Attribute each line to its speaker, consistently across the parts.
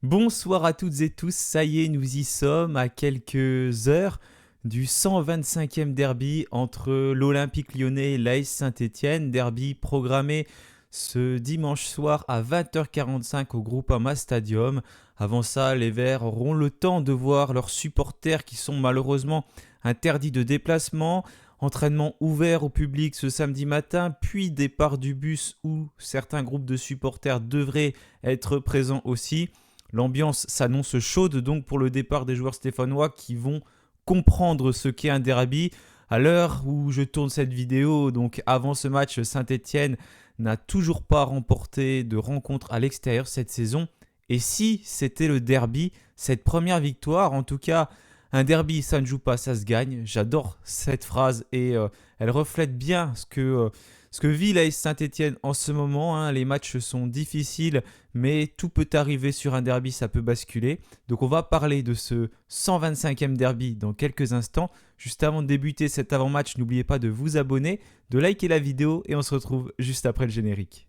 Speaker 1: Bonsoir à toutes et tous, ça y est, nous y sommes à quelques heures du 125e derby entre l'Olympique Lyonnais et l'AS Saint-Étienne, derby programmé ce dimanche soir à 20h45 au Groupama Stadium. Avant ça, les Verts auront le temps de voir leurs supporters qui sont malheureusement interdits de déplacement. Entraînement ouvert au public ce samedi matin, puis départ du bus où certains groupes de supporters devraient être présents aussi. L'ambiance s'annonce chaude donc pour le départ des joueurs stéphanois qui vont comprendre ce qu'est un derby. À l'heure où je tourne cette vidéo, donc avant ce match, Saint-Étienne n'a toujours pas remporté de rencontre à l'extérieur cette saison. Et si c'était le derby, cette première victoire, en tout cas un derby ça ne joue pas, ça se gagne. J'adore cette phrase et elle reflète bien ce que vit l'AS Saint-Étienne en ce moment, hein. Les matchs sont difficiles, mais tout peut arriver sur un derby, ça peut basculer. Donc on va parler de ce 125e derby dans quelques instants. Juste avant de débuter cet avant-match, n'oubliez pas de vous abonner, de liker la vidéo et on se retrouve juste après le générique.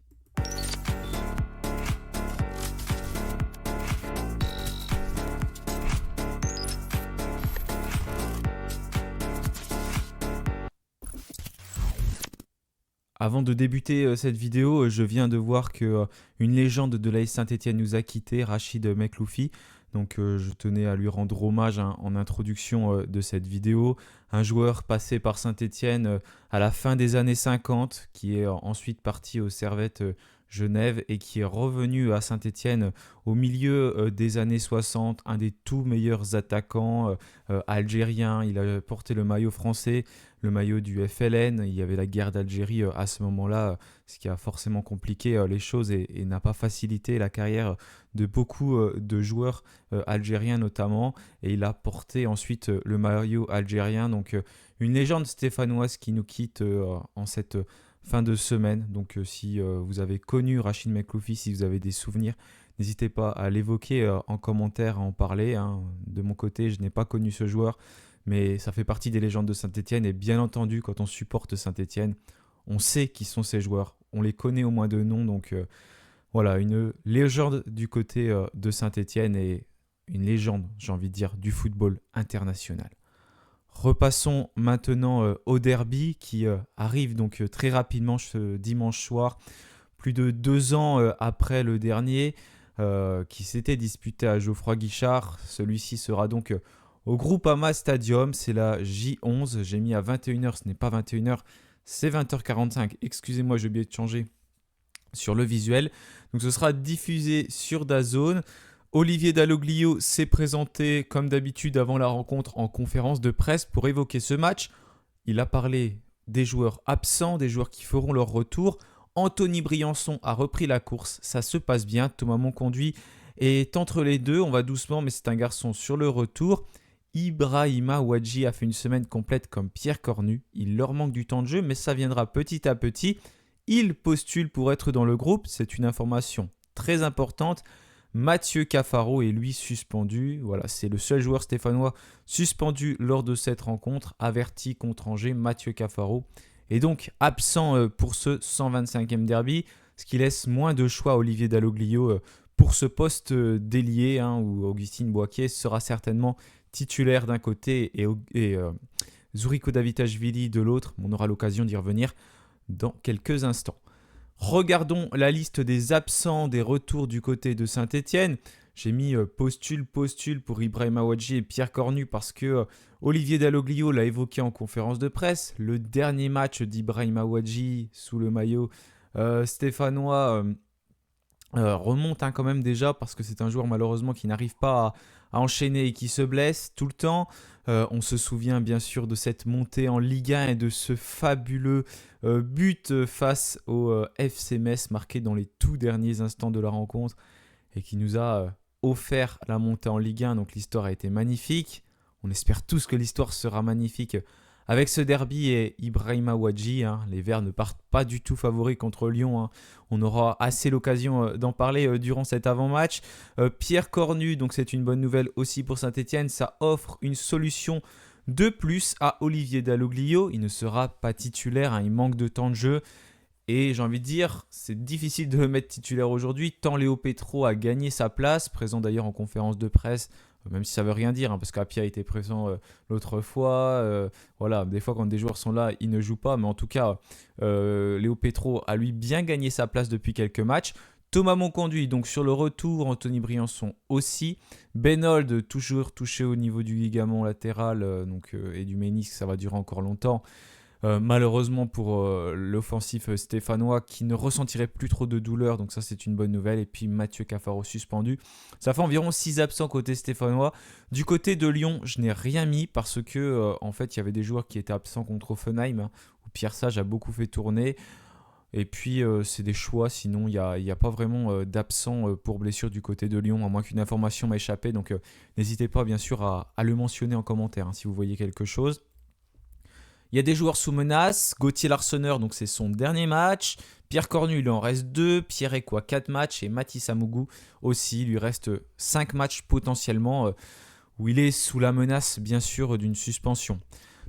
Speaker 1: Avant de débuter cette vidéo, je viens de voir que une légende de l'AS Saint-Étienne nous a quittés, Rachid Mekloufi. Donc je tenais à lui rendre hommage, hein, en introduction de cette vidéo. Un joueur passé par Saint-Étienne à la fin des années 50, qui est ensuite parti au Servette Genève et qui est revenu à Saint-Étienne au milieu des années 60, un des tout meilleurs attaquants algériens. Il a porté le maillot français, le maillot du FLN. Il y avait la guerre d'Algérie à ce moment-là, ce qui a forcément compliqué les choses et n'a pas facilité la carrière de beaucoup de joueurs algériens notamment. Et il a porté ensuite le maillot algérien. Donc une légende stéphanoise qui nous quitte en cette fin de semaine. Donc si vous avez connu Rachid Mekloufi, si vous avez des souvenirs, n'hésitez pas à l'évoquer en commentaire, à en parler, hein. De mon côté, je n'ai pas connu ce joueur, mais ça fait partie des légendes de Saint-Étienne. Et bien entendu, quand on supporte Saint-Étienne, on sait qui sont ces joueurs. On les connaît au moins de nom. Donc voilà, une légende du côté de Saint-Étienne et une légende, j'ai envie de dire, du football international. Repassons maintenant au derby qui arrive donc très rapidement ce dimanche soir, plus de 2 ans après le dernier qui s'était disputé à Geoffroy Guichard. Celui-ci sera donc au Groupama Stadium, c'est la J11, j'ai mis à 21h, ce n'est pas 21h, c'est 20h45, excusez-moi, j'ai oublié de changer sur le visuel. Donc ce sera diffusé sur DAZN. Olivier Dalloglio s'est présenté comme d'habitude avant la rencontre en conférence de presse pour évoquer ce match. Il a parlé des joueurs absents, des joueurs qui feront leur retour. Anthony Briançon a repris la course, ça se passe bien. Thomas Monconduit est entre les deux, on va doucement, mais c'est un garçon sur le retour. Ibrahima Ouadji a fait une semaine complète comme Pierre Cornu. Il leur manque du temps de jeu, mais ça viendra petit à petit. Il postule pour être dans le groupe, c'est une information très importante. Mathieu Cafaro est lui suspendu. Voilà, c'est le seul joueur stéphanois suspendu lors de cette rencontre, averti contre Angers. Mathieu Cafaro est donc absent pour ce 125e derby, ce qui laisse moins de choix à Olivier Dalloglio pour ce poste d'ailier, hein, où Augustine Boaké sera certainement titulaire d'un côté et Zuriko Davitashvili de l'autre. On aura l'occasion d'y revenir dans quelques instants. Regardons la liste des absents des retours du côté de Saint-Étienne. J'ai mis postule pour Ibrahima Ouadji et Pierre Cornu parce que Olivier Dalloglio l'a évoqué en conférence de presse. Le dernier match d'Ibrahima Ouadji sous le maillot stéphanois remonte, hein, quand même déjà, parce que c'est un joueur malheureusement qui n'arrive pas à enchaîner et qui se blesse tout le temps. On se souvient bien sûr de cette montée en Ligue 1 et de ce fabuleux but face au FC Metz marqué dans les tout derniers instants de la rencontre et qui nous a offert la montée en Ligue 1. Donc l'histoire a été magnifique. On espère tous que l'histoire sera magnifique avec ce derby et Ibrahima Ouadji, hein. Les Verts ne partent pas du tout favoris contre Lyon, hein. On aura assez l'occasion d'en parler durant cet avant-match. Pierre Cornu, donc c'est une bonne nouvelle aussi pour Saint-Étienne. Ça offre une solution de plus à Olivier Dalloglio. Il ne sera pas titulaire, hein, il manque de temps de jeu. Et j'ai envie de dire, c'est difficile de le mettre titulaire aujourd'hui, tant Léo Petro a gagné sa place, présent d'ailleurs en conférence de presse, même si ça veut rien dire, hein, parce qu'Apia était présent l'autre fois. Voilà, des fois quand des joueurs sont là, ils ne jouent pas, mais en tout cas, Léo Petro a lui bien gagné sa place depuis quelques matchs. Thomas Monconduit, donc sur le retour, Anthony Briançon aussi. Benold, toujours touché au niveau du ligament latéral et du ménisque, ça va durer encore longtemps. Malheureusement pour l'offensif stéphanois qui ne ressentirait plus trop de douleur, donc ça c'est une bonne nouvelle. Et puis Mathieu Cafaro suspendu. Ça fait environ 6 absents côté stéphanois. Du côté de Lyon, je n'ai rien mis parce que en fait il y avait des joueurs qui étaient absents contre Offenheim, hein, où Pierre Sage a beaucoup fait tourner. Et puis c'est des choix, sinon il n'y a pas vraiment d'absents pour blessure du côté de Lyon, à moins qu'une information m'a échappé. Donc n'hésitez pas bien sûr à le mentionner en commentaire si vous voyez quelque chose. Il y a des joueurs sous menace. Gauthier Larsonneur, donc c'est son dernier match. Pierre Cornu, il en reste 2. Pierre Ecoua, 4 matchs. Et Mathis Amougou aussi, il lui reste 5 matchs potentiellement où il est sous la menace, bien sûr, d'une suspension.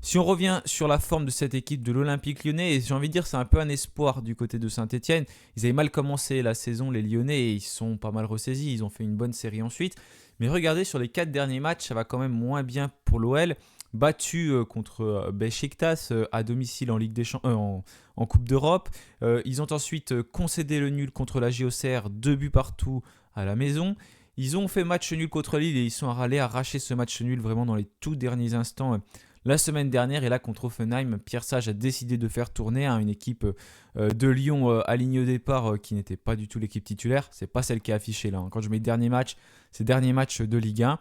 Speaker 1: Si on revient sur la forme de cette équipe de l'Olympique Lyonnais, et j'ai envie de dire c'est un peu un espoir du côté de Saint-Etienne. Ils avaient mal commencé la saison, les Lyonnais, et ils sont pas mal ressaisis. Ils ont fait une bonne série ensuite. Mais regardez, sur les 4 derniers matchs, ça va quand même moins bien pour l'OL. Battu contre Beşiktaş à domicile en Ligue des en Coupe d'Europe. Ils ont ensuite concédé le nul contre la JOCR, 2 buts partout à la maison. Ils ont fait match nul contre Lille et ils sont allés arracher ce match nul vraiment dans les tout derniers instants la semaine dernière. Et là contre Offenheim, Pierre Sage a décidé de faire tourner une équipe de Lyon alignée au départ qui n'était pas du tout l'équipe titulaire. C'est pas celle qui est affichée là. Quand je mets dernier match, c'est dernier match de Ligue 1.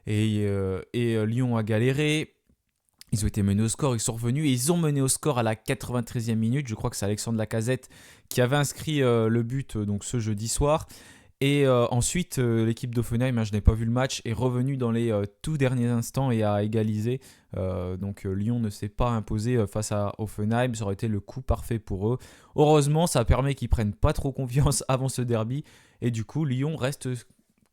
Speaker 1: Et Lyon a galéré. Ils ont été menés au score, ils sont revenus et ils ont mené au score à la 93e minute. Je crois que c'est Alexandre Lacazette qui avait inscrit le but donc ce jeudi soir. Et ensuite, l'équipe d'Offenheim, je n'ai pas vu le match, est revenue dans les tout derniers instants et a égalisé. Donc Lyon ne s'est pas imposé face à Offenheim. Ça aurait été le coup parfait pour eux. Heureusement, ça permet qu'ils ne prennent pas trop confiance avant ce derby. Et du coup, Lyon reste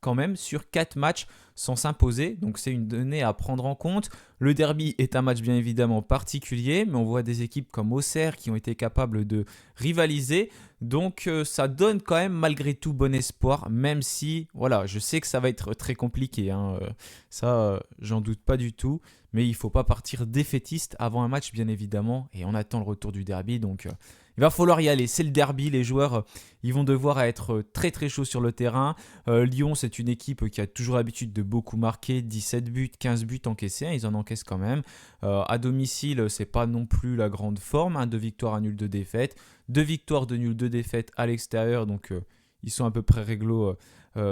Speaker 1: quand même sur 4 matchs sans s'imposer. Donc c'est une donnée à prendre en compte. Le derby est un match bien évidemment particulier, mais on voit des équipes comme Auxerre qui ont été capables de rivaliser. Donc ça donne quand même malgré tout bon espoir, même si voilà, je sais que ça va être très compliqué. J'en doute pas du tout. Mais il ne faut pas partir défaitiste avant un match bien évidemment. Et on attend le retour du derby. Donc il va falloir y aller. C'est le derby. Les joueurs ils vont devoir être très très chauds sur le terrain. Lyon, c'est une équipe qui a toujours l'habitude de beaucoup marquer. 17 buts, 15 buts encaissés. Ils en encaissent quand même. À domicile, c'est pas non plus la grande forme. 2 victoires, 1 nul, 2 défaites. 2 victoires, 2 nuls, 2 défaites à l'extérieur. Donc ils sont à peu près réglo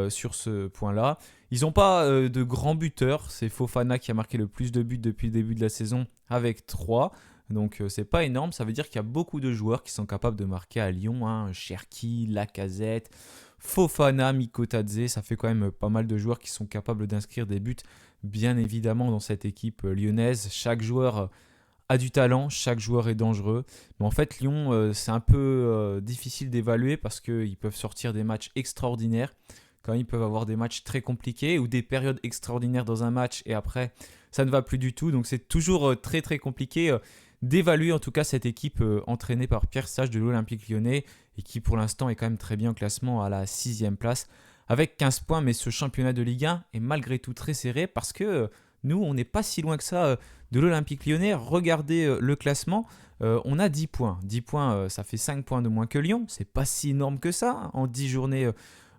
Speaker 1: sur ce point-là. Ils n'ont pas de grands buteurs. C'est Fofana qui a marqué le plus de buts depuis le début de la saison avec 3. Donc c'est pas énorme. Ça veut dire qu'il y a beaucoup de joueurs qui sont capables de marquer à Lyon. Cherki, Lacazette, Fofana, Mikotadze. Ça fait quand même pas mal de joueurs qui sont capables d'inscrire des buts. Bien évidemment dans cette équipe lyonnaise. Chaque joueur a du talent, chaque joueur est dangereux. Mais en fait, Lyon, c'est un peu difficile d'évaluer parce qu'ils peuvent sortir des matchs extraordinaires, quand ils peuvent avoir des matchs très compliqués ou des périodes extraordinaires dans un match et après, ça ne va plus du tout. Donc c'est toujours très très compliqué d'évaluer en tout cas cette équipe entraînée par Pierre Sage de l'Olympique Lyonnais et qui pour l'instant est quand même très bien au classement à la 6e place avec 15 points. Mais ce championnat de Ligue 1 est malgré tout très serré parce que nous, on n'est pas si loin que ça de l'Olympique Lyonnais. Regardez le classement, on a 10 points. 10 points, ça fait 5 points de moins que Lyon. C'est pas si énorme que ça en 10 journées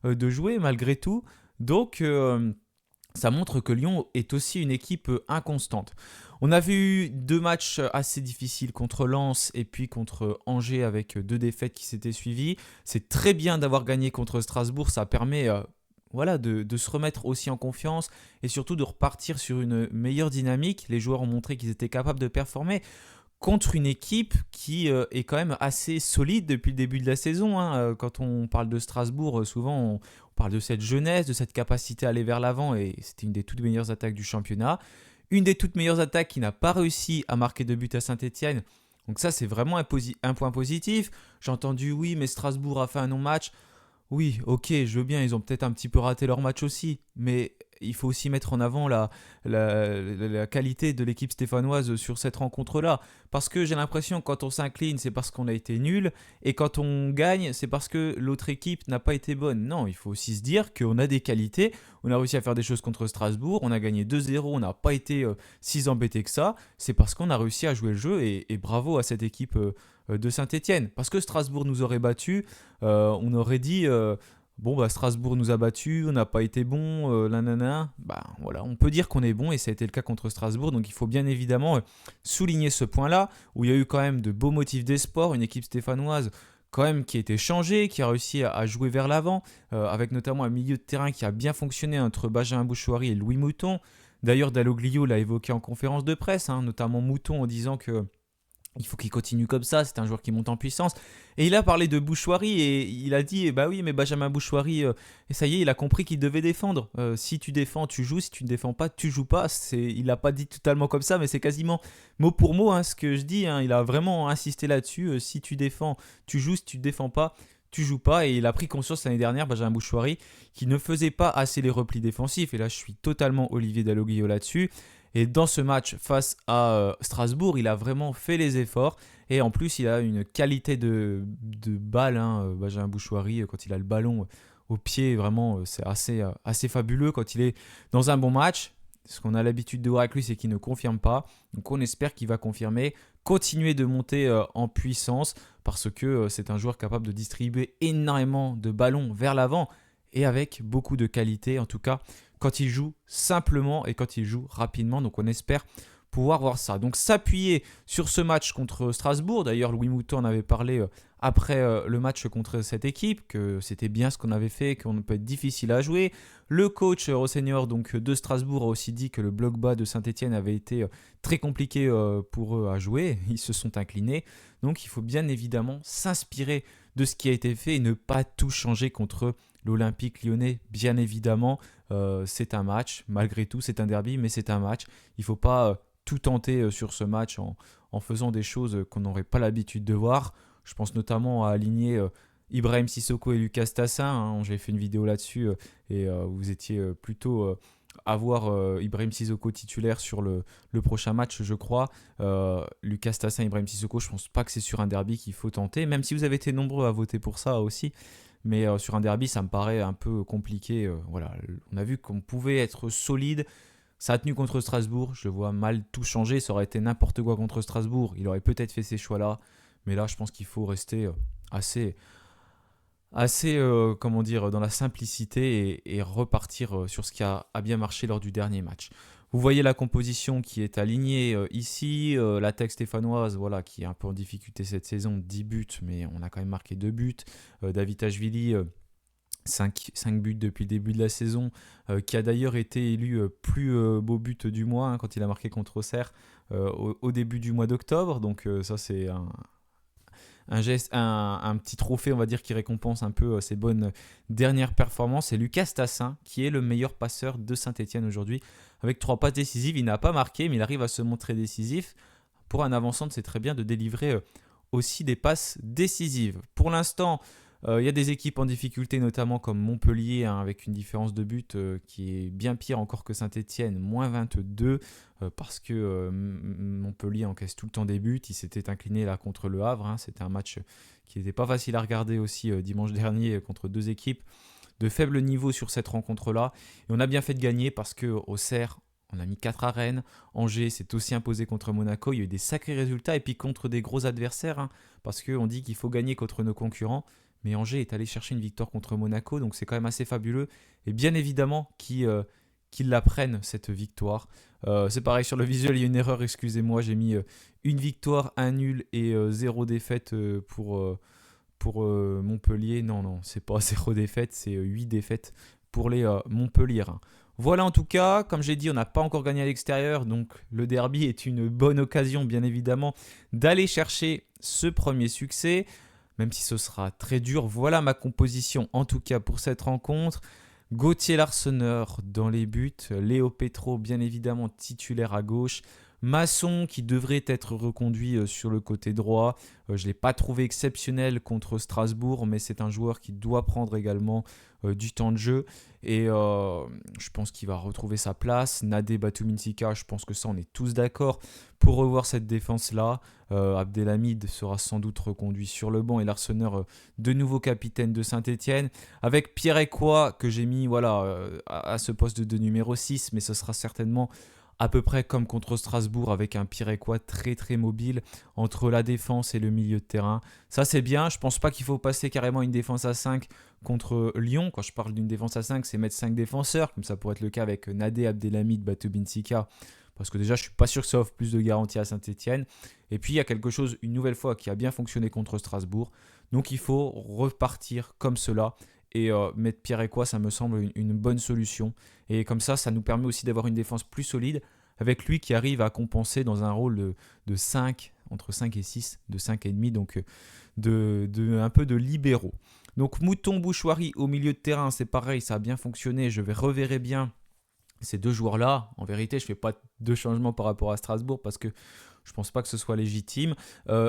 Speaker 1: de jouer malgré tout. Donc ça montre que Lyon est aussi une équipe inconstante. On a vu 2 matchs assez difficiles contre Lens et puis contre Angers avec 2 défaites qui s'étaient suivies. C'est très bien d'avoir gagné contre Strasbourg, ça permet de se remettre aussi en confiance et surtout de repartir sur une meilleure dynamique. Les joueurs ont montré qu'ils étaient capables de performer contre une équipe qui est quand même assez solide depuis le début de la saison. Quand on parle de Strasbourg, souvent on parle de cette jeunesse, de cette capacité à aller vers l'avant et c'était une des toutes meilleures attaques du championnat. Une des toutes meilleures attaques qui n'a pas réussi à marquer de but à Saint-Etienne. Donc ça, c'est vraiment un point positif. J'ai entendu, oui, mais Strasbourg a fait un non-match. Oui, ok, je veux bien, ils ont peut-être un petit peu raté leur match aussi. Mais il faut aussi mettre en avant la qualité de l'équipe stéphanoise sur cette rencontre-là. Parce que j'ai l'impression que quand on s'incline, c'est parce qu'on a été nul, et quand on gagne, c'est parce que l'autre équipe n'a pas été bonne. Non, il faut aussi se dire qu'on a des qualités, on a réussi à faire des choses contre Strasbourg, on a gagné 2-0, on n'a pas été si embêté que ça, c'est parce qu'on a réussi à jouer le jeu, et bravo à cette équipe de Saint-Étienne. Parce que Strasbourg nous aurait battus, on aurait dit... bon, bah, Strasbourg nous a battus, on n'a pas été bon, nanana. Bah, voilà, on peut dire qu'on est bon, et ça a été le cas contre Strasbourg. Donc il faut bien évidemment souligner ce point-là, où il y a eu quand même de beaux motifs d'espoir, une équipe stéphanoise quand même qui a été changée, qui a réussi à jouer vers l'avant, avec notamment un milieu de terrain qui a bien fonctionné entre Benjamin Bouchouari et Louis Mouton. D'ailleurs, Dalloglio l'a évoqué en conférence de presse, notamment Mouton, en disant que il faut qu'il continue comme ça, c'est un joueur qui monte en puissance. Et il a parlé de Bouchouari, et il a dit, bah oui, mais Benjamin Bouchouari, et ça y est, il a compris qu'il devait défendre. Si tu défends, tu joues, si tu ne défends pas, tu joues pas. Il l'a pas dit totalement comme ça, mais c'est quasiment mot pour mot ce que je dis. Il a vraiment insisté là-dessus. Si tu défends, tu joues, si tu ne défends pas, tu joues pas. Et il a pris conscience l'année dernière, Benjamin Bouchouari, qui ne faisait pas assez les replis défensifs. Et là, je suis totalement Olivier Dalloglio là-dessus. Et dans ce match face à Strasbourg, il a vraiment fait les efforts. Et en plus, il a une qualité de balle, Benjamin Bouchouari, quand il a le ballon au pied, vraiment, c'est assez fabuleux quand il est dans un bon match. Ce qu'on a l'habitude de voir avec lui, c'est qu'il ne confirme pas. Donc on espère qu'il va confirmer, continuer de monter en puissance, parce que c'est un joueur capable de distribuer énormément de ballons vers l'avant, et avec beaucoup de qualité, en tout cas quand il joue simplement et quand il joue rapidement. Donc on espère pouvoir voir ça. Donc s'appuyer sur ce match contre Strasbourg. D'ailleurs, Louis Mouton en avait parlé après le match contre cette équipe, que c'était bien ce qu'on avait fait, qu'on peut être difficile à jouer. Le coach Rosseigneur donc de Strasbourg a aussi dit que le bloc bas de Saint-Étienne avait été très compliqué pour eux à jouer. Ils se sont inclinés. Donc il faut bien évidemment s'inspirer de ce qui a été fait et ne pas tout changer contre l'Olympique Lyonnais, bien évidemment. C'est un match, malgré tout, c'est un derby, mais c'est un match. Il ne faut pas tout tenter sur ce match en faisant des choses qu'on n'aurait pas l'habitude de voir. Je pense notamment à aligner Ibrahim Sissoko et Lucas Tassin. J'avais fait une vidéo là-dessus et vous étiez plutôt à voir Ibrahim Sissoko titulaire sur le prochain match, je crois. Lucas Tassin, Ibrahim Sissoko, je ne pense pas que c'est sur un derby qu'il faut tenter, même si vous avez été nombreux à voter pour ça aussi. Mais sur un derby, ça me paraît un peu compliqué. Voilà, on a vu qu'on pouvait être solide. Ça a tenu contre Strasbourg. Je vois mal tout changer. Ça aurait été n'importe quoi contre Strasbourg. Il aurait peut-être fait ces choix-là. Mais là, je pense qu'il faut rester assez comment dire, dans la simplicité et repartir sur ce qui a bien marché lors du dernier match. Vous voyez la composition qui est alignée ici, l'attaque stéphanoise voilà, qui est un peu en difficulté cette saison, 10 buts, mais on a quand même marqué 2 buts. Davitashvili, 5 buts depuis le début de la saison, qui a d'ailleurs été élu plus beau but du mois quand il a marqué contre Auxerre au début du mois d'octobre. Donc ça c'est un geste, un petit trophée, on va dire, qui récompense un peu ses bonnes dernières performances. C'est Lucas Tassin qui est le meilleur passeur de Saint-Étienne aujourd'hui. Avec 3 passes décisives, il n'a pas marqué, mais il arrive à se montrer décisif. Pour un avançant, c'est très bien de délivrer aussi des passes décisives. Pour l'instant, il y a des équipes en difficulté, notamment comme Montpellier, avec une différence de but qui est bien pire encore que Saint-Étienne, moins 22, parce que Montpellier encaisse tout le temps des buts. Il s'était incliné là contre le Havre. C'était un match qui n'était pas facile à regarder aussi dimanche dernier contre 2 équipes de faible niveau sur cette rencontre-là. Et on a bien fait de gagner parce qu'au Auxerre, on a mis 4 à Rennes. Angers s'est aussi imposé contre Monaco. Il y a eu des sacrés résultats. Et puis contre des gros adversaires, parce qu'on dit qu'il faut gagner contre nos concurrents. Mais Angers est allé chercher une victoire contre Monaco. Donc c'est quand même assez fabuleux. Et bien évidemment qu'ils la prennent, cette victoire. C'est pareil sur le visuel, il y a une erreur, excusez-moi. J'ai mis une victoire, un nul et 0 défaite pour Montpellier. Non, c'est pas 0 défaite, c'est 8 défaites pour les Montpelliérains. Voilà, en tout cas, comme j'ai dit, on n'a pas encore gagné à l'extérieur, donc le derby est une bonne occasion, bien évidemment, d'aller chercher ce premier succès, même si ce sera très dur. Voilà ma composition, en tout cas, pour cette rencontre. Gauthier Larsonneur dans les buts, Léo Petro, bien évidemment, titulaire à gauche, Masson qui devrait être reconduit sur le côté droit. Je ne l'ai pas trouvé exceptionnel contre Strasbourg, mais c'est un joueur qui doit prendre également du temps de jeu. Et je pense qu'il va retrouver sa place. Nadé Batuminsika, je pense que ça, on est tous d'accord pour revoir cette défense-là. Abdelhamid sera sans doute reconduit sur le banc et l'Arseneur de nouveau capitaine de Saint-Etienne. Avec Pierre Ekwa que j'ai mis voilà, à ce poste de numéro 6, mais ce sera certainement à peu près comme contre Strasbourg avec un Pierre Ekwa très très mobile entre la défense et le milieu de terrain. Ça c'est bien, je pense pas qu'il faut passer carrément une défense à 5 contre Lyon. Quand je parle d'une défense à 5, c'est mettre 5 défenseurs, comme ça pourrait être le cas avec Nadé, Abdelhamid, Batubinsika, parce que déjà je suis pas sûr que ça offre plus de garanties à Saint-Etienne. Et puis il y a quelque chose, une nouvelle fois, qui a bien fonctionné contre Strasbourg. Donc il faut repartir comme cela. Et mettre Pierre Ekwa, ça me semble une bonne solution. Et comme ça nous permet aussi d'avoir une défense plus solide, avec lui qui arrive à compenser dans un rôle de 5, entre 5 et 6, de 5 et demi, donc un peu de libéraux. Donc Mouton, Bouchoirie au milieu de terrain, c'est pareil, ça a bien fonctionné. Je reverrai bien ces deux joueurs-là. En vérité, je ne fais pas de changement par rapport à Strasbourg parce que je ne pense pas que ce soit légitime.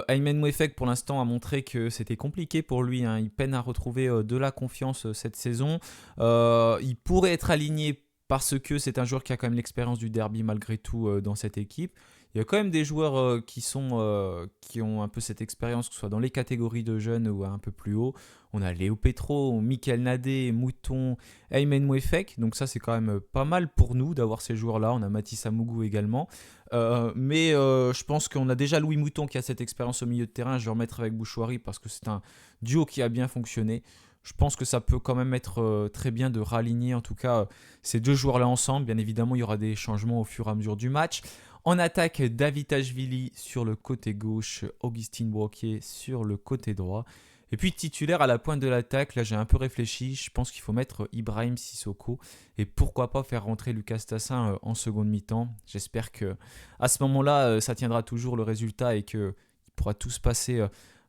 Speaker 1: Aymen Mouefek, pour l'instant, a montré que c'était compliqué pour lui. Hein. Il peine à retrouver de la confiance cette saison. Il pourrait être aligné parce que c'est un joueur qui a quand même l'expérience du derby malgré tout dans cette équipe. Il y a quand même des joueurs qui ont un peu cette expérience, que ce soit dans les catégories de jeunes ou un peu plus haut. On a Léo Petro, Michael Nadé, Mouton, Aymen Mouefek. Donc ça, c'est quand même pas mal pour nous d'avoir ces joueurs-là. On a Mathis Amougou également. Mais je pense qu'on a déjà Louis Mouton qui a cette expérience au milieu de terrain. Je vais remettre avec Bouchoirie parce que c'est un duo qui a bien fonctionné. Je pense que ça peut quand même être très bien de raligner en tout cas ces deux joueurs-là ensemble. Bien évidemment, il y aura des changements au fur et à mesure du match. En attaque, David Ashvili sur le côté gauche, Augustin Broquier sur le côté droit. Et puis titulaire à la pointe de l'attaque, là j'ai un peu réfléchi, je pense qu'il faut mettre Ibrahim Sissoko et pourquoi pas faire rentrer Lucas Tassin en seconde mi-temps. J'espère que à ce moment-là, ça tiendra toujours le résultat et qu'il pourra tout se passer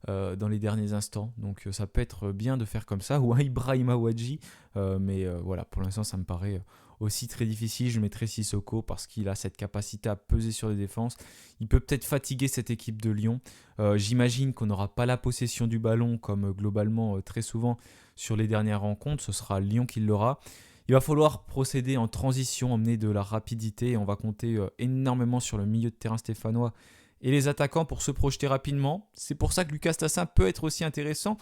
Speaker 1: dans les derniers instants. Donc ça peut être bien de faire comme ça, ou un Ibrahim Awadji, mais voilà, pour l'instant ça me paraît aussi très difficile. Je mettrai Sissoko parce qu'il a cette capacité à peser sur les défenses. Il peut peut-être fatiguer cette équipe de Lyon. J'imagine qu'on n'aura pas la possession du ballon comme globalement très souvent sur les dernières rencontres. Ce sera Lyon qui l'aura. Il va falloir procéder en transition, emmener de la rapidité et on va compter énormément sur le milieu de terrain stéphanois et les attaquants pour se projeter rapidement. C'est pour ça que Lucas Tassin peut être aussi intéressant.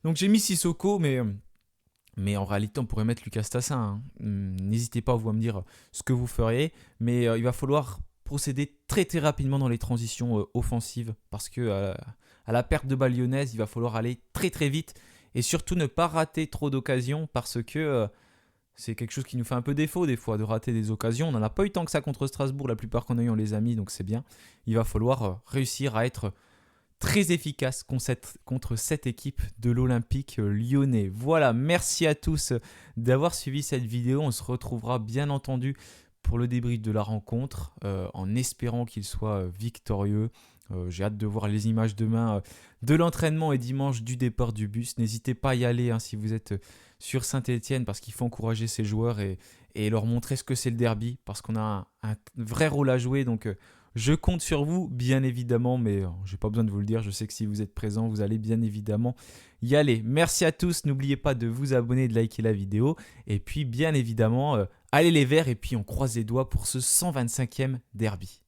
Speaker 1: Donc j'ai mis Sissoko, mais en réalité, on pourrait mettre Lucas Tassin. Hein. N'hésitez pas, vous, à me dire ce que vous feriez. Mais il va falloir procéder très très rapidement dans les transitions offensives. Parce que à la perte de balle lyonnaise, il va falloir aller très très vite. Et surtout ne pas rater trop d'occasions. Parce que c'est quelque chose qui nous fait un peu défaut des fois, de rater des occasions. On n'en a pas eu tant que ça contre Strasbourg. La plupart qu'on a eu, on les a mis. Donc c'est bien. Il va falloir réussir à être très efficace contre cette équipe de l'Olympique lyonnais. Voilà, merci à tous d'avoir suivi cette vidéo. On se retrouvera bien entendu pour le débrief de la rencontre, en espérant qu'il soit victorieux. J'ai hâte de voir les images demain de l'entraînement et dimanche du départ du bus. N'hésitez pas à y aller si vous êtes sur Saint-Etienne parce qu'il faut encourager ces joueurs et leur montrer ce que c'est le derby parce qu'on a un vrai rôle à jouer. Donc je compte sur vous, bien évidemment, mais je n'ai pas besoin de vous le dire. Je sais que si vous êtes présents, vous allez bien évidemment y aller. Merci à tous. N'oubliez pas de vous abonner, de liker la vidéo. Et puis, bien évidemment, allez les Verts. Et puis, on croise les doigts pour ce 125e derby.